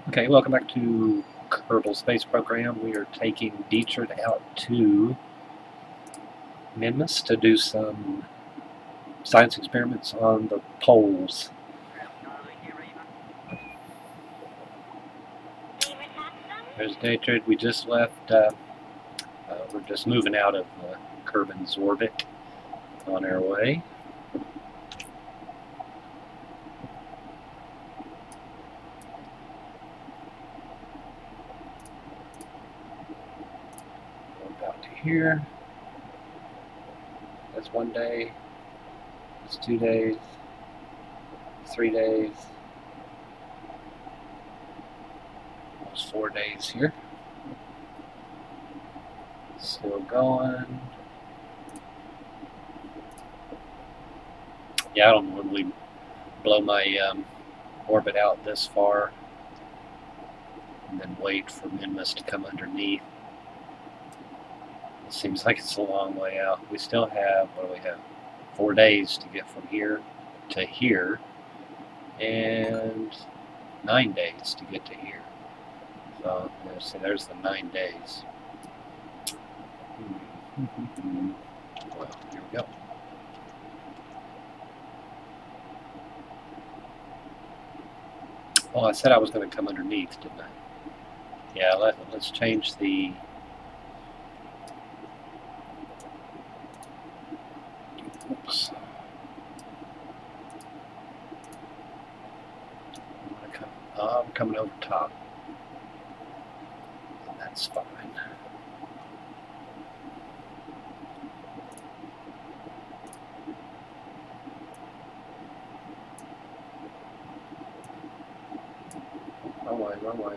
Okay, welcome back to Kerbal Space Program. We are taking Dietrich out to Minmus to do some science experiments on the poles. There's Dietrich. We just left. We're just moving out of Kerbin's orbit on our way. About to here. That's 1 day. That's 2 days. 3 days. Almost 4 days here. Still going. Yeah, I don't normally blow my orbit out this far and then wait for Minmus to come underneath. It seems like it's a long way out. We still have, what do we have? 4 days to get from here to here, and 9 days to get to here. So there's the 9 days. Well, here we go. Well, I said I was going to come underneath, didn't I? Yeah, let's change the... Oops. I'm coming over top. That's fine. Wrong way.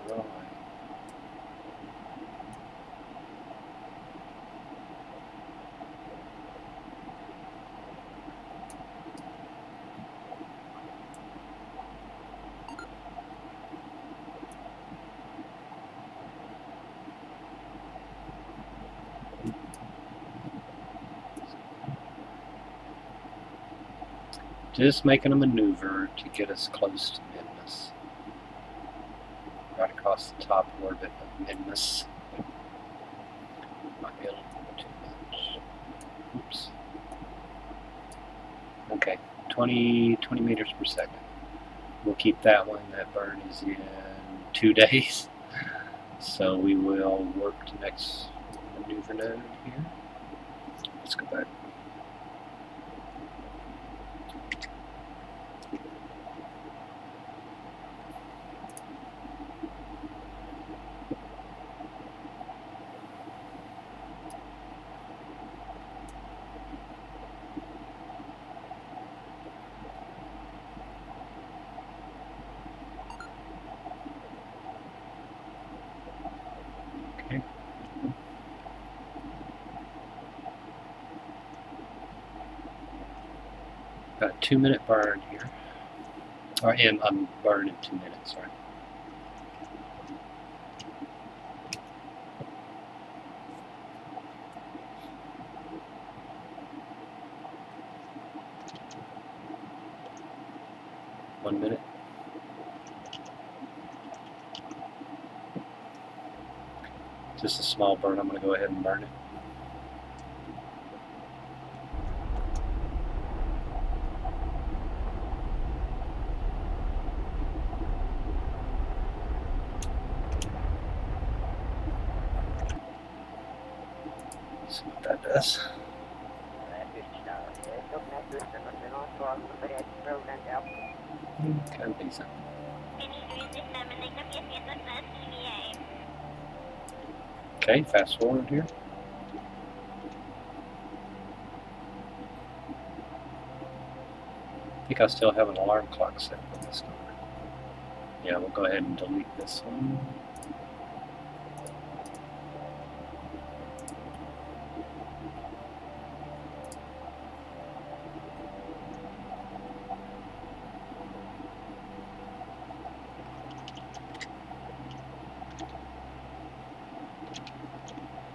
Just making a maneuver to get us close to Minmus. Right across the top orbit of Minmus. Might be a little too much. Oops. Okay, 20 meters per second. We'll keep that one. That burn is in 2 days. So we will work to next maneuver node here. Let's go back. Okay. Got a 2-minute burn here. Or I'm burning 2 minutes, right? One minute. Just a small burn. I'm going to go ahead and burn it. See what that does. Kind of decent. Okay, fast forward here. I think I still have an alarm clock set for this number. Yeah, we'll go ahead and delete this one.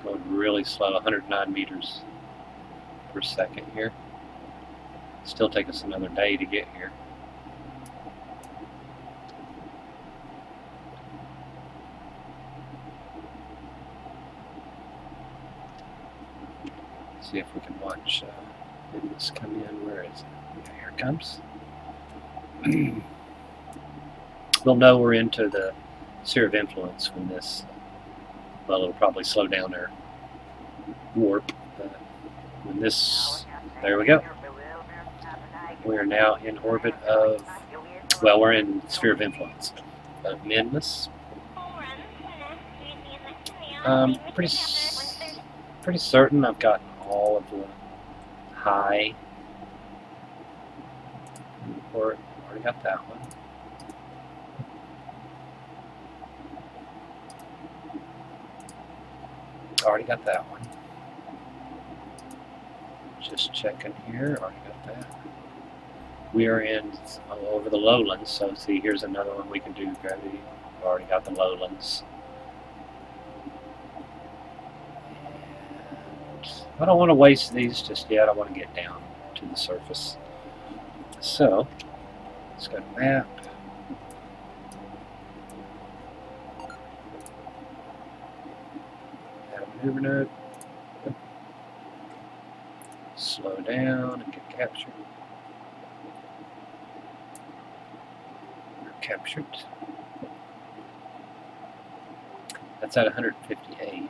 Going really slow, 109 meters per second here. Still take us another day to get here. See if we can watch Minmus come in. Where is it? Yeah, here it comes. We'll know we're into the sphere of influence when this, well, it'll probably slow down our warp. But when this, there we go. We are now in orbit of, well, we're in sphere of influence of Minmus. Pretty certain I've gotten all of the high, or already got that one. Already got that one. Just checking here, already got that. We are in over the lowlands, so see, here's another one we can do gravity. Already got the lowlands. I don't want to waste these just yet. I want to get down to the surface. So, let's go to map. Add a maneuver node. Slow down and get captured. We're captured. That's at 158.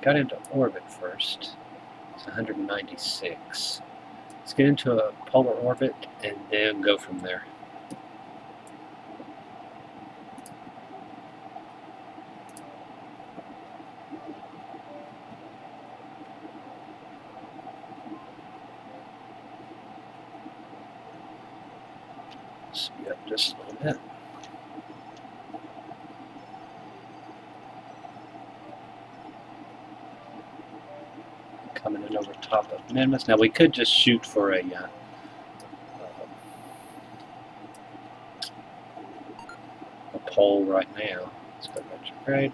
Got into orbit first. It's 196. Let's get into a polar orbit and then go from there. Speed up just a little bit. Coming in over top of Minmus. Now we could just shoot for a pole right now. Let's go retrograde.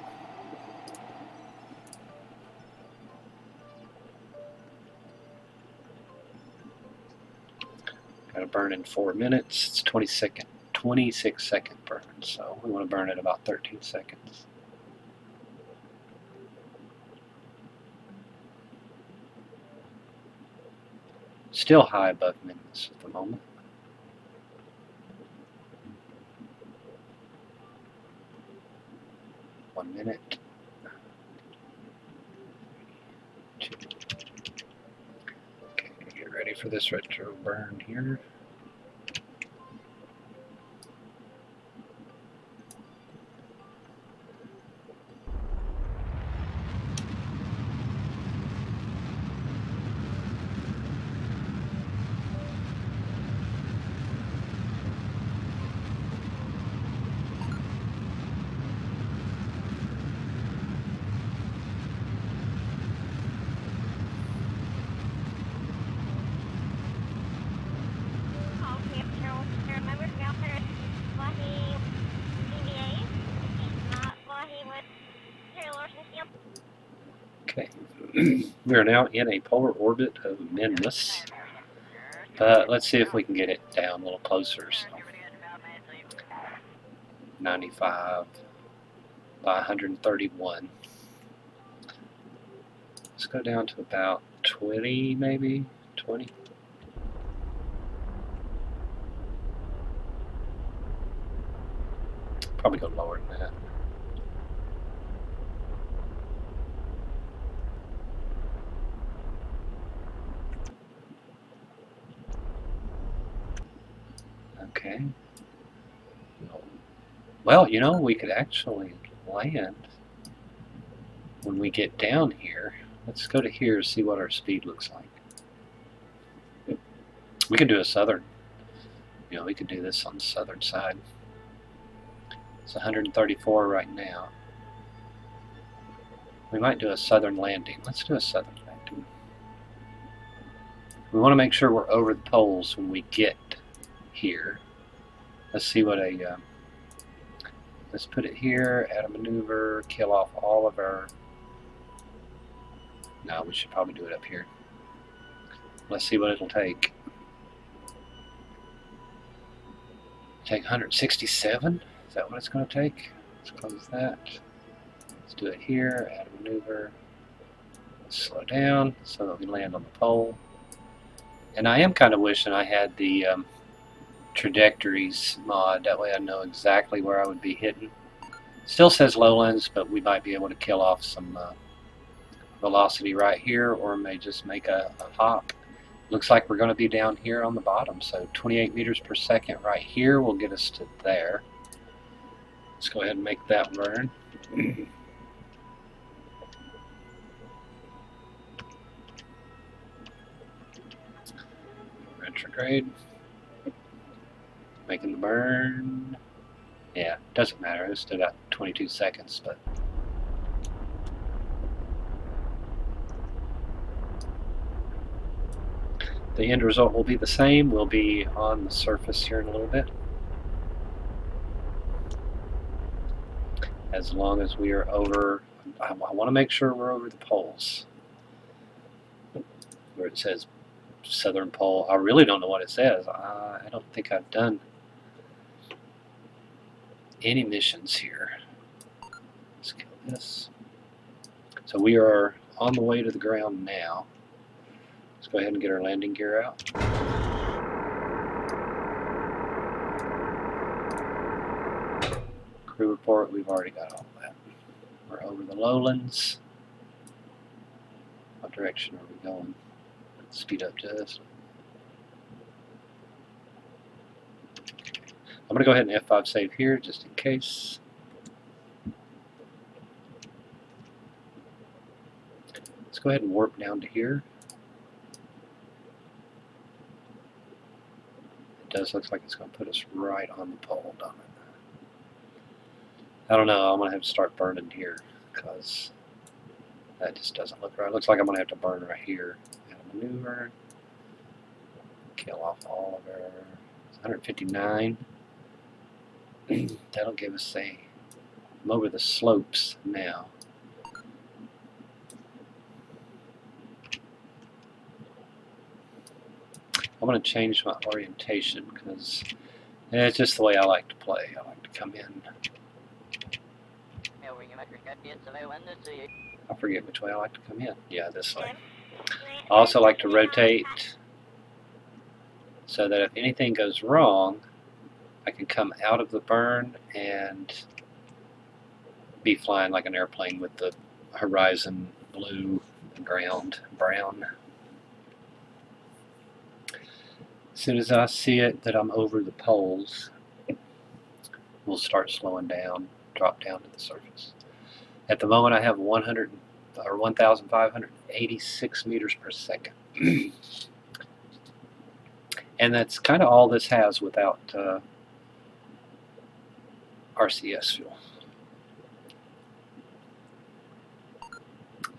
Got to burn in 4 minutes. It's 26 second burn, so we want to burn at about 13 seconds. Still high above Minmus at the moment. One minute. 2. Okay, get ready for this retro burn here. Okay, we are now in a polar orbit of Minmus. Let's see if we can get it down a little closer. So 95 by 131. Let's go down to about 20, maybe 20. Probably go lower than that. Okay. Well, you know, we could actually land when we get down here. Let's go to here and see what our speed looks like. We could do a southern. You know, we could do this on the southern side. It's 134 right now. We might do a southern landing. Let's do a southern landing. We want to make sure we're over the poles when we get here. Let's see what a let's put it here, add a maneuver, kill off all of our, no, we should probably do it up here. Let's see what it'll take. Take 167? Is that what it's going to take? Let's close that. Let's do it here, add a maneuver, Slow down so that we land on the pole. And I am kind of wishing I had the trajectories mod. That way I know exactly where I would be hitting. Still says lowlands, but we might be able to kill off some velocity right here, or may just make a hop. Looks like we're going to be down here on the bottom, so 28 meters per second right here will get us to there. Let's go ahead and make that burn. Retrograde. Making the burn. Yeah, doesn't matter. It's still got 22 seconds, but the end result will be the same. We'll be on the surface here in a little bit. As long as we are over, I want to make sure we're over the poles. Where it says Southern Pole. I really don't know what it says. I don't think I've done any missions here. Let's kill this. So we are on the way to the ground now. Let's go ahead and get our landing gear out. Crew report, we've already got all that. We're over the lowlands. What direction are we going? Let's speed up just. I'm going to go ahead and F5 save here just in case. Let's go ahead and warp down to here. It does look like it's going to put us right on the pole, don't it? I don't know, I'm going to have to start burning here because that just doesn't look right. It looks like I'm going to have to burn right here. Maneuver. Kill off all of our 159. That'll give us a. I'm over the slopes now. I'm going to change my orientation because it's just the way I like to play. I like to come in. I forget which way I like to come in. Yeah, this way. I also like to rotate so that if anything goes wrong, I can come out of the burn and be flying like an airplane with the horizon blue, the ground brown. As soon as I see it that I'm over the poles, we'll start slowing down, drop down to the surface. At the moment I have 1,586 meters per second. And that's kind of all this has without RCS fuel.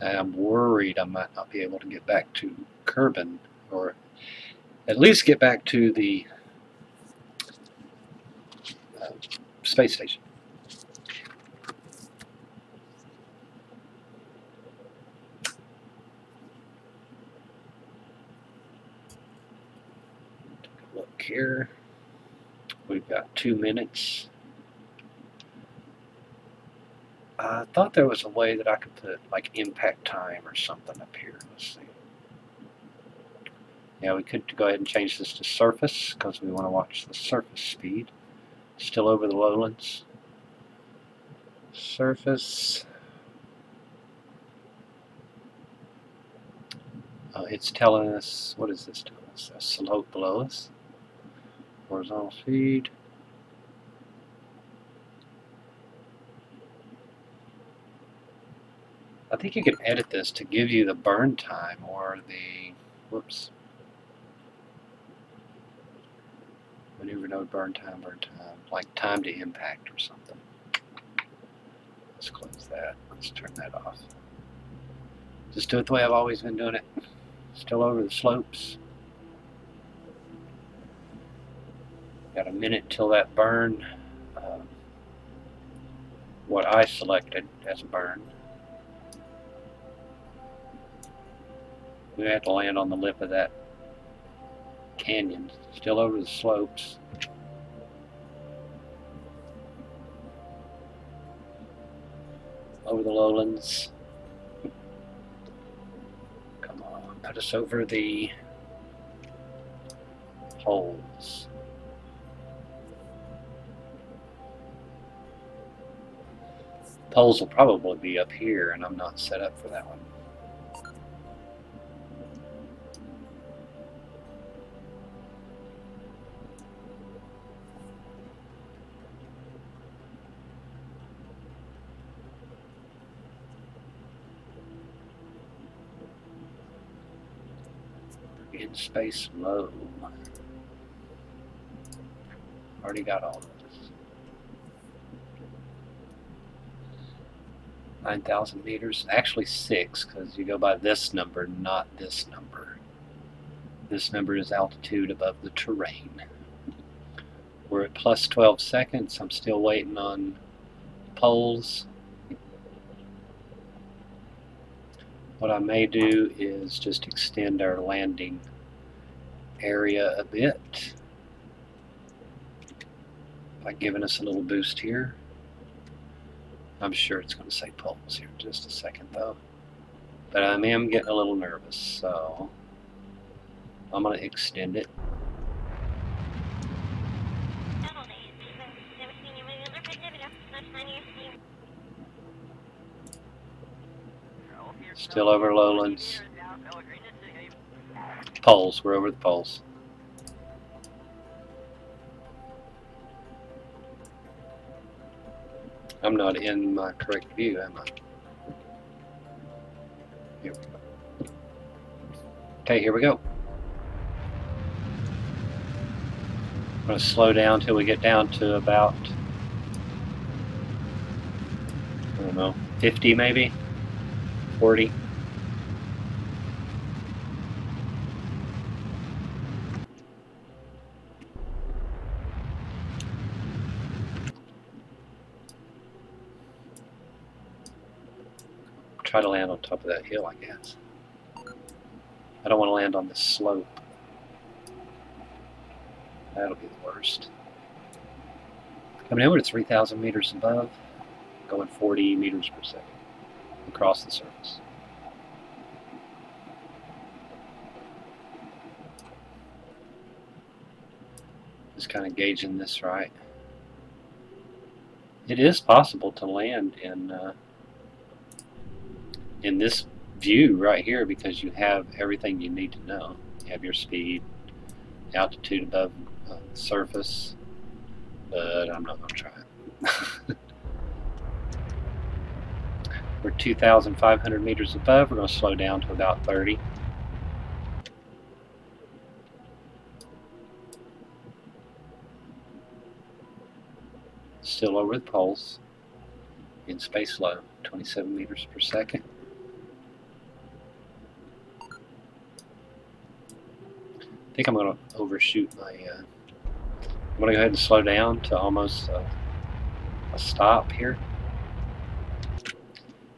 I'm worried I might not be able to get back to Kerbin, or at least get back to the space station. Take a look here. We've got 2 minutes. I thought there was a way that I could put like impact time or something up here. Let's see. Yeah, we could go ahead and change this to surface because we want to watch the surface speed. Still over the lowlands. Surface. It's telling us, what is this telling us? A slope below us. Horizontal speed. I think you can edit this to give you the burn time or the, whoops, maneuver node burn time, like time to impact or something. Let's close that. Let's turn that off. Just do it the way I've always been doing it. Still over the slopes. Got a minute till that burn. What I selected as a burn. We have to land on the lip of that canyon. Still over the slopes. Over the lowlands. us over the poles. Poles will probably be up here, and I'm not set up for that one. In space low. Already got all of this. 9,000 meters. Actually 6, because you go by this number, not this number. This number is altitude above the terrain. We're at plus 12 seconds. I'm still waiting on poles. What I may do is just extend our landing area a bit by giving us a little boost here. I'm sure it's going to say poles here in just a second though. But I am getting a little nervous, so I'm going to extend it. Still over lowlands. Poles, we're over the poles. I'm not in my correct view, am I? Here we go. Okay, here we go. I'm going to slow down till we get down to about, I don't know, 50 maybe? 40. Try to land on top of that hill, I guess. I don't want to land on this slope. That'll be the worst. Coming in, we're at 3,000 meters above, going 40 meters per second across the surface. Just kind of gauging this right. It is possible to land in this view right here because you have everything you need to know. You have your speed, altitude above the surface, but I'm not going to try it. We're 2,500 meters above. We're going to slow down to about 30. Still over the poles. In space low, 27 meters per second. I think I'm going to overshoot my... I'm going to go ahead and slow down to almost a stop here.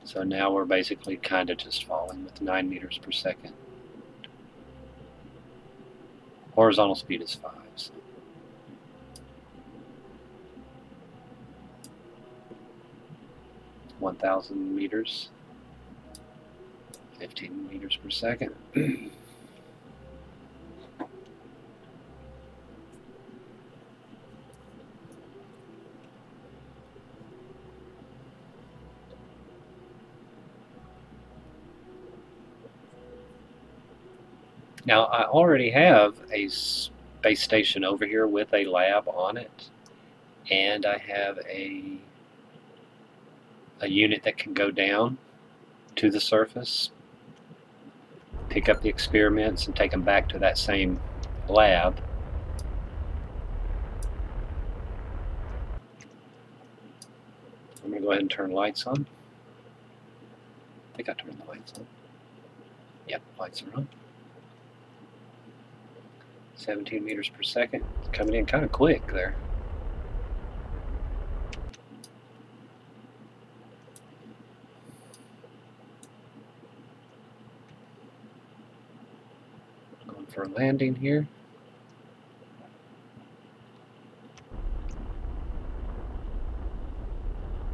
So now we're basically kind of just falling with 9 meters per second. Horizontal speed is 5. So. $1,000 meters, 15 meters per second. Now, I already have a space station over here with a lab on it, and I have a unit that can go down to the surface, pick up the experiments, and take them back to that same lab. I'm going to go ahead and turn lights on. I think I turned the lights on. Yep, lights are on. 17 meters per second. It's coming in kind of quick there. Going for a landing here.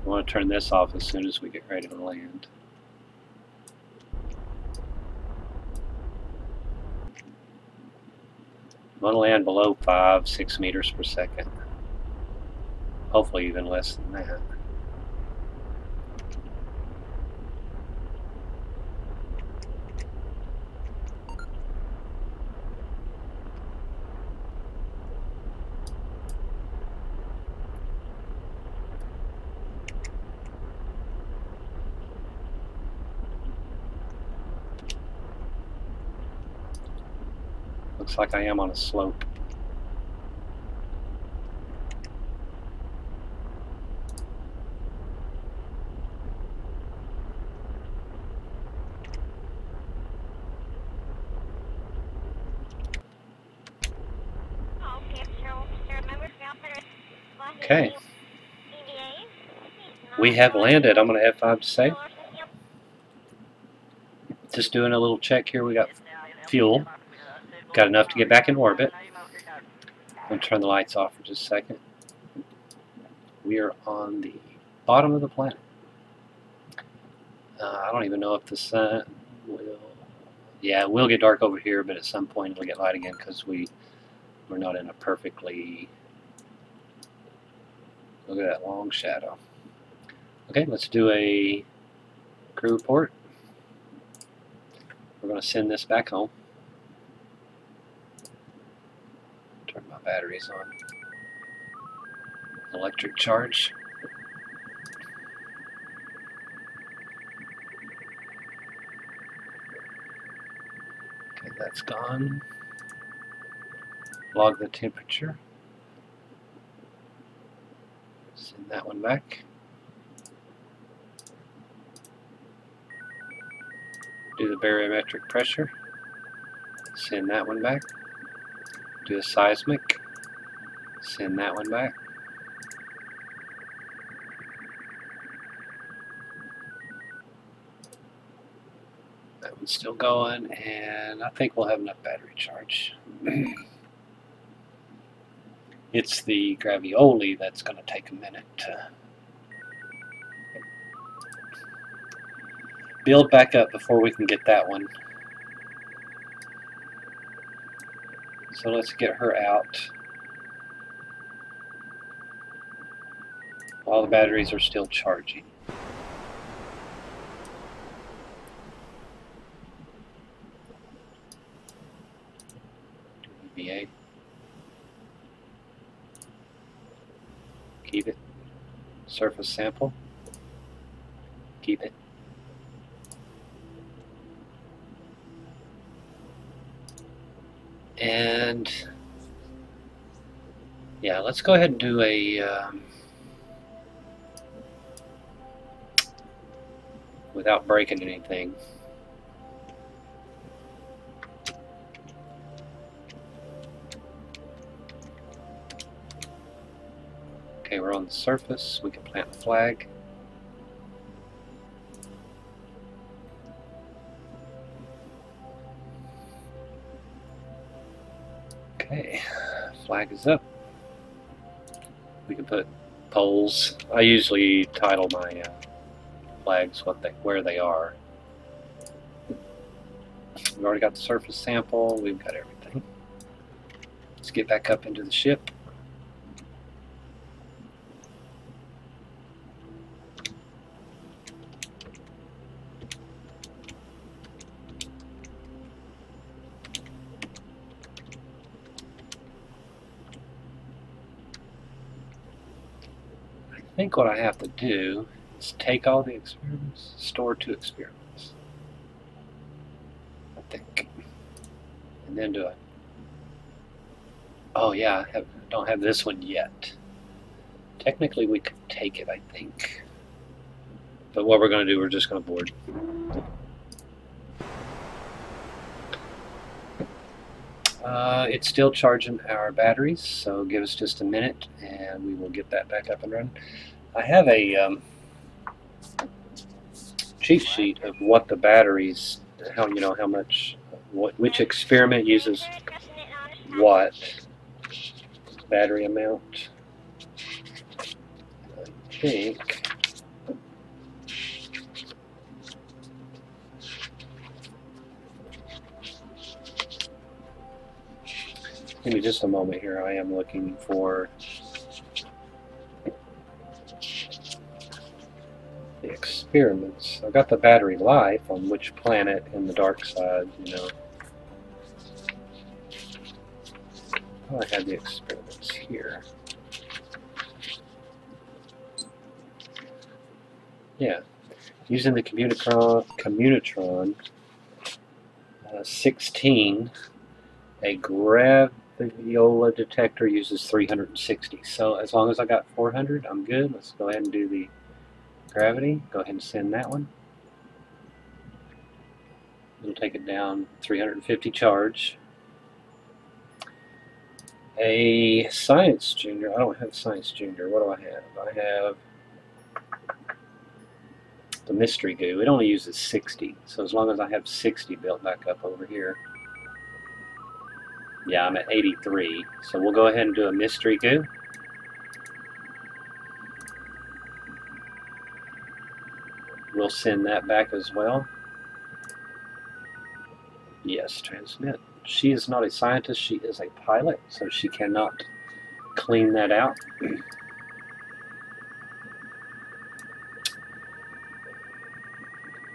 I want to turn this off as soon as we get ready to land. want to land below 5-6 meters per second. Hopefully even less than that. Looks like I am on a slope. Okay. We have landed. I'm going to F5 to say. Just doing a little check here. We got fuel. Got enough to get back in orbit. I'm going to turn the lights off for just a second. We are on the bottom of the planet. I don't even know if the sun will... Yeah, it will get dark over here, but at some point it'll get light again because we're not in a perfectly... Look at that long shadow. Okay, let's do a crew report. We're going to send this back home. Turn my batteries on. Electric charge. Okay, that's gone. Log the temperature. Send that one back. Do the barometric pressure. Send that one back. Do a seismic. Send that one back. That one's still going, and I think we'll have enough battery charge. It's the gravioli that's going to take a minute to build back up before we can get that one. So let's get her out while the batteries are still charging. EVA. Keep it. Surface sample. Keep it. And yeah, let's go ahead and do a without breaking anything. Okay, we're on the surface. We can plant the flag. Okay, flag is up. We can put poles. I usually title my flags where they are. We've already got the surface sample. We've got everything. Let's get back up into the ship. I think what I have to do is take all the experiments, store 2 experiments. I think. And then do it. Oh yeah, I don't have this one yet. Technically we could take it, I think. But what we're going to do, we're just going to board. It's still charging our batteries, so give us just a minute and we will get that back up and running. I have a cheat sheet of what the batteries, how much, which experiment uses what battery amount. I think Give me just a moment here. I am looking for the experiments. I've got the battery life on which planet in the dark side, you know. Oh, I have the experiments here. Yeah, using the Communitron 16, a graviola detector uses 360. So as long as I got 400, I'm good. Let's go ahead and do the gravity. Go ahead and send that one. It'll take it down 350 charge. A Science Junior. I don't have Science Junior. What do I have? I have the Mystery Goo. It only uses 60. So as long as I have 60 built back up over here. Yeah, I'm at 83. So we'll go ahead and do a Mystery Goo. We'll send that back as well. Yes, transmit. She is not a scientist, she is a pilot, so she cannot clean that out.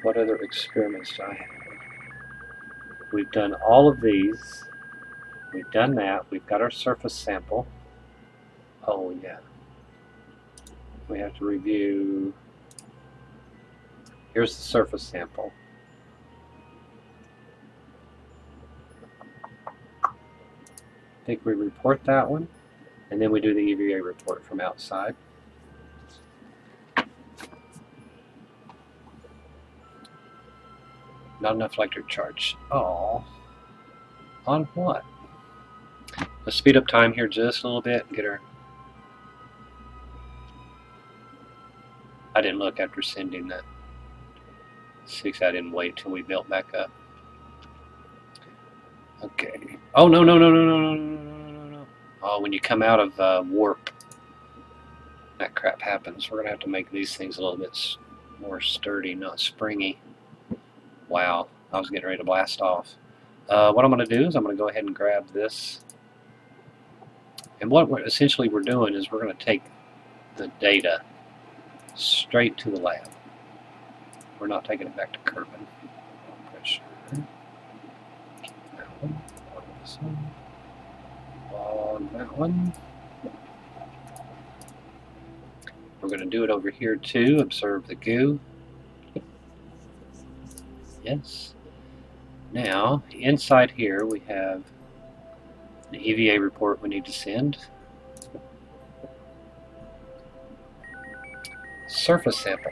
What other experiments do I have? We've done all of these. We've done that. We've got our surface sample. Oh, yeah. We have to review. Here's the surface sample. I think we report that one, and then we do the EVA report from outside. Not enough electric charge. Oh, on what? Let's speed up time here just a little bit and get her. I didn't look after sending that. 6, I didn't wait till we built back up. Okay. Oh, no, no, no, no, no, no, no, no, no, no. Oh, when you come out of warp, that crap happens. We're going to have to make these things a little bit more sturdy, not springy. Wow, I was getting ready to blast off. What I'm going to do is I'm going to go ahead and grab this. And what we're essentially doing is we're going to take the data straight to the lab. We're not taking it back to Kerbin. Pressure. That one. On this one. On that one. We're going to do it over here too. Observe the goo. Yes. Now, inside here we have an EVA report we need to send. Surface sample.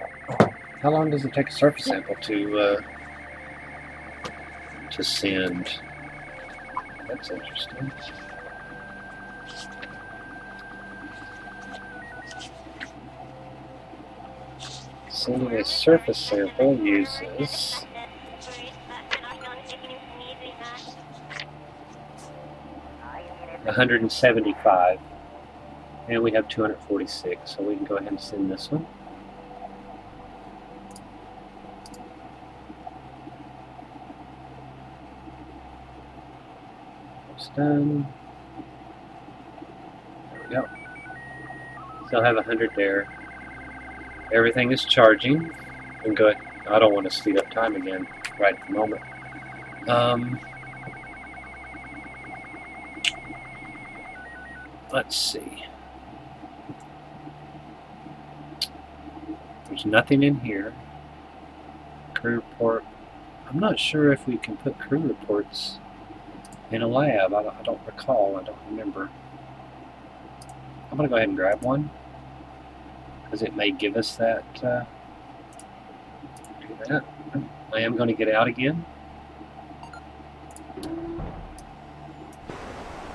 How long does it take a surface sample to send? That's interesting. Sending a surface sample uses 175, and we have 246, so we can go ahead and send this one. It's done. There we go. Still have 100 there. Everything is charging. And good. I don't want to speed up time again right at the moment. Let's see. There's nothing in here. Crew report. I'm not sure if we can put crew reports in a lab. I don't recall. I don't remember. I'm going to go ahead and grab one, because it may give us that. Do that. I am going to get out again.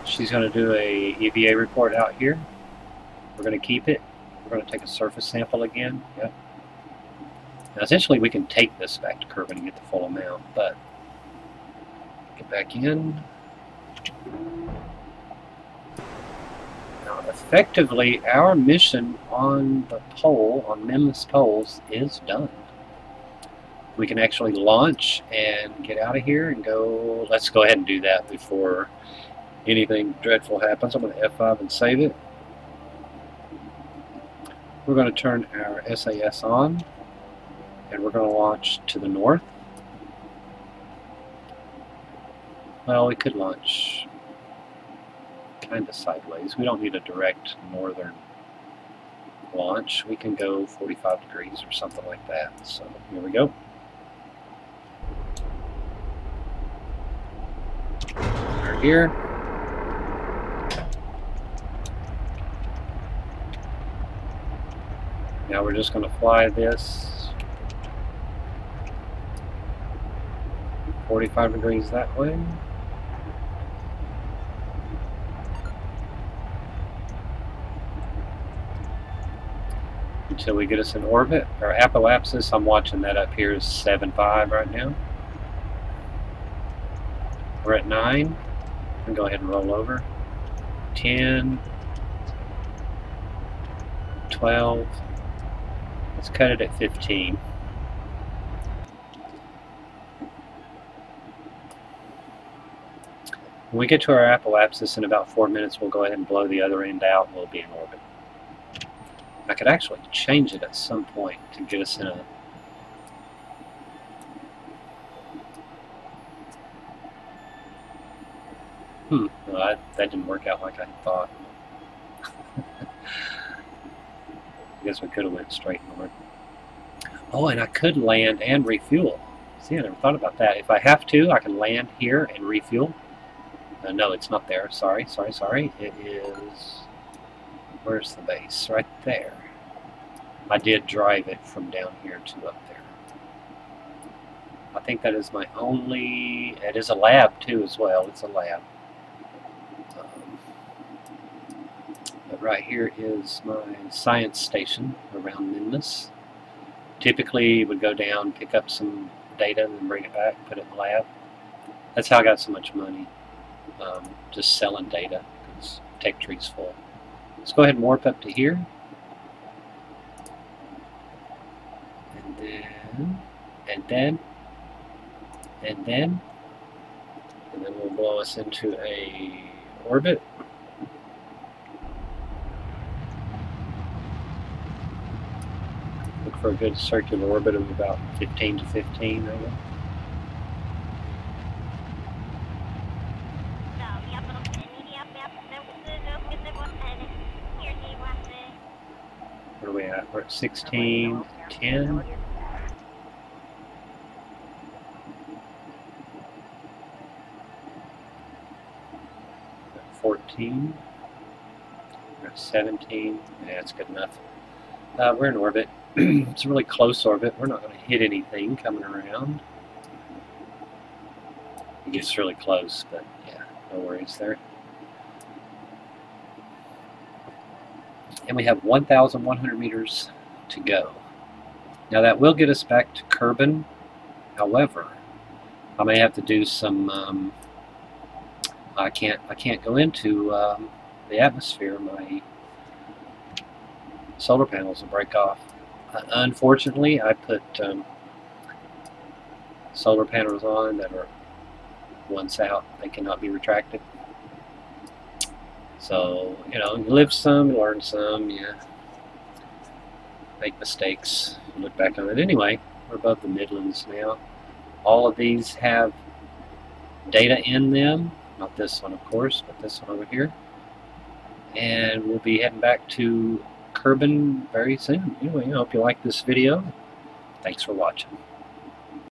She's going to do a EVA report out here. We're going to keep it. We're going to take a surface sample again. Yep. Now, essentially, we can take this back to Kerbin and get the full amount, but get back in. Now, effectively, our mission on the pole, on Minmus poles, is done. We can actually launch and get out of here and go. Let's go ahead and do that before anything dreadful happens, I'm going to F5 and save it. We're going to turn our SAS on, and we're going to launch to the north. Well, we could launch kind of sideways. We don't need a direct northern launch. We can go 45 degrees or something like that. So here we go. We're here. Now we're just going to fly this 45 degrees that way. Until we get us in orbit. Our apoapsis, I'm watching that up here, is 7.5 right now. We're at 9. I'll go ahead and roll over. 10, 12. Let's cut it at 15. When we get to our apoapsis in about 4 minutes, we'll go ahead and blow the other end out and we'll be in orbit. I could actually change it at some point to get us in a... No, that didn't work out like I thought. I guess we could have went straight north. Oh, and I could land and refuel. See, I never thought about that. If I have to, I can land here and refuel. No, it's not there. Sorry. It is... Where's the base? Right there. I did drive it from down here to up there. I think that is my only... It is a lab, too, as well. It's a lab. But right here is my science station around Minmus. Typically, it would go down, pick up some data, and then bring it back, put it in the lab. That's how I got so much money. Just selling data, because Tech Tree's full. Let's go ahead and warp up to here. And then we'll blow us into a orbit. Look for a good circular orbit of about 15 to 15, I guess. Where are we at? We're at 16, 10. 14. We're at 17. Yeah, that's good enough. We're in orbit. It's a really close orbit. We're not going to hit anything coming around. It gets really close, but yeah, no worries there. And we have 1,100 meters to go. Now that will get us back to Kerbin. However, I may have to do some. I can't go into the atmosphere. My solar panels will break off. Unfortunately, I put solar panels on that are once out, they cannot be retracted. So, you know, you live some, you learn some, you make mistakes, you look back on it. Anyway, we're above the Midlands now. All of these have data in them. Not this one, of course, but this one over here. And we'll be heading back to Kerbin very soon. Anyway, I hope you like this video. Thanks for watching.